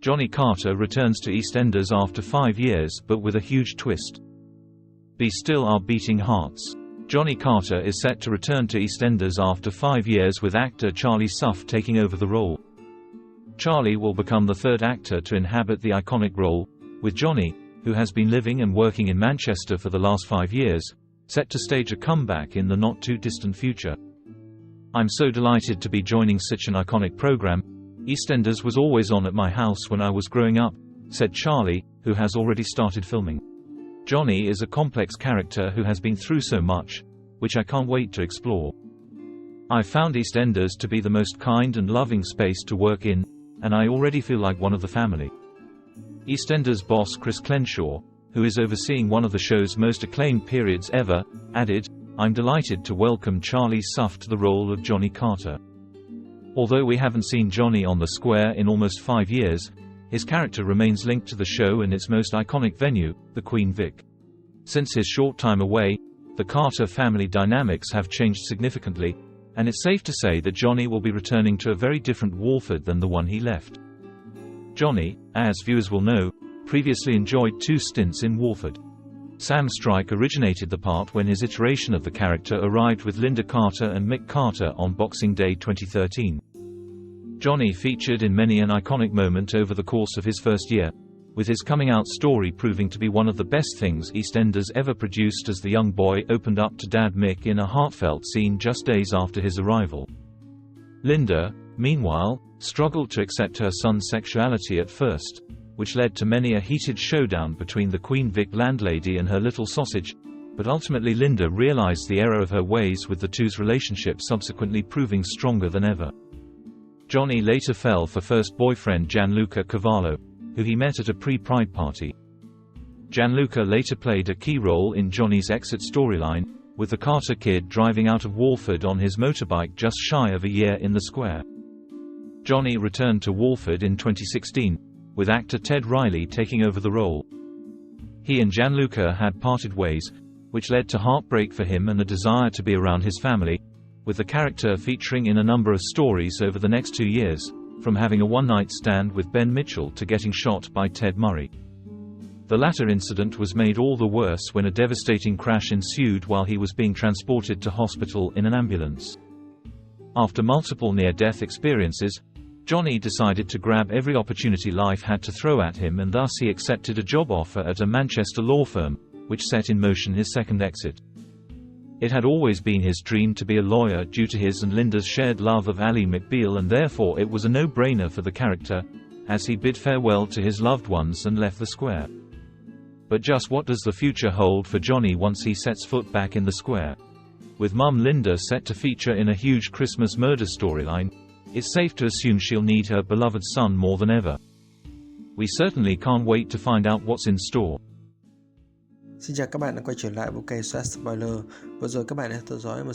Johnny Carter returns to EastEnders after 5 years, but with a huge twist. Be Still Our Beating Hearts. Johnny Carter is set to return to EastEnders after 5 years, with actor Charlie Suff taking over the role. Charlie will become the third actor to inhabit the iconic role, with Johnny, who has been living and working in Manchester for the last 5 years, set to stage a comeback in the not-too-distant future. "I'm so delighted to be joining such an iconic program. EastEnders was always on at my house when I was growing up," said Charlie, who has already started filming. "Johnny is a complex character who has been through so much, which I can't wait to explore. I found EastEnders to be the most kind and loving space to work in, and I already feel like one of the family." EastEnders boss Chris Crenshaw, who is overseeing one of the show's most acclaimed periods ever, added, "I'm delighted to welcome Charlie Suff to the role of Johnny Carter. Although we haven't seen Johnny on the square in almost 5 years, his character remains linked to the show and its most iconic venue, the Queen Vic. Since his short time away, the Carter family dynamics have changed significantly, and it's safe to say that Johnny will be returning to a very different Walford than the one he left." Johnny, as viewers will know, previously enjoyed 2 stints in Walford. Sam Strike originated the part when his iteration of the character arrived with Linda Carter and Mick Carter on Boxing Day 2013. Johnny featured in many an iconic moment over the course of his first year, with his coming-out story proving to be one of the best things EastEnders ever produced, as the young boy opened up to Dad Mick in a heartfelt scene just days after his arrival. Linda, meanwhile, struggled to accept her son's sexuality at first, which led to many a heated showdown between the Queen Vic landlady and her little sausage, but ultimately Linda realized the error of her ways, with the two's relationship subsequently proving stronger than ever. Johnny later fell for first boyfriend Gianluca Cavallo, who he met at a pre-Pride party. Gianluca later played a key role in Johnny's exit storyline, with the Carter kid driving out of Walford on his motorbike just shy of a year in the square. Johnny returned to Walford in 2016, with actor Ted Riley taking over the role. He and Gianluca had parted ways, which led to heartbreak for him and a desire to be around his family, with the character featuring in a number of stories over the next 2 years, from having a one-night stand with Ben Mitchell to getting shot by Ted Murray. The latter incident was made all the worse when a devastating crash ensued while he was being transported to hospital in an ambulance. After multiple near-death experiences, Johnny decided to grab every opportunity life had to throw at him, and thus he accepted a job offer at a Manchester law firm, which set in motion his second exit. It had always been his dream to be a lawyer due to his and Linda's shared love of Ally McBeal, and therefore it was a no-brainer for the character, as he bid farewell to his loved ones and left the square. But just what does the future hold for Johnny once he sets foot back in the square? With Mum Linda set to feature in a huge Christmas murder storyline, it's safe to assume she'll need her beloved son more than ever. We certainly can't wait to find out what's in store. Xin chào các bạn đã quay trở lại với kênh Spoiler. Vừa rồi các bạn đã theo dõi một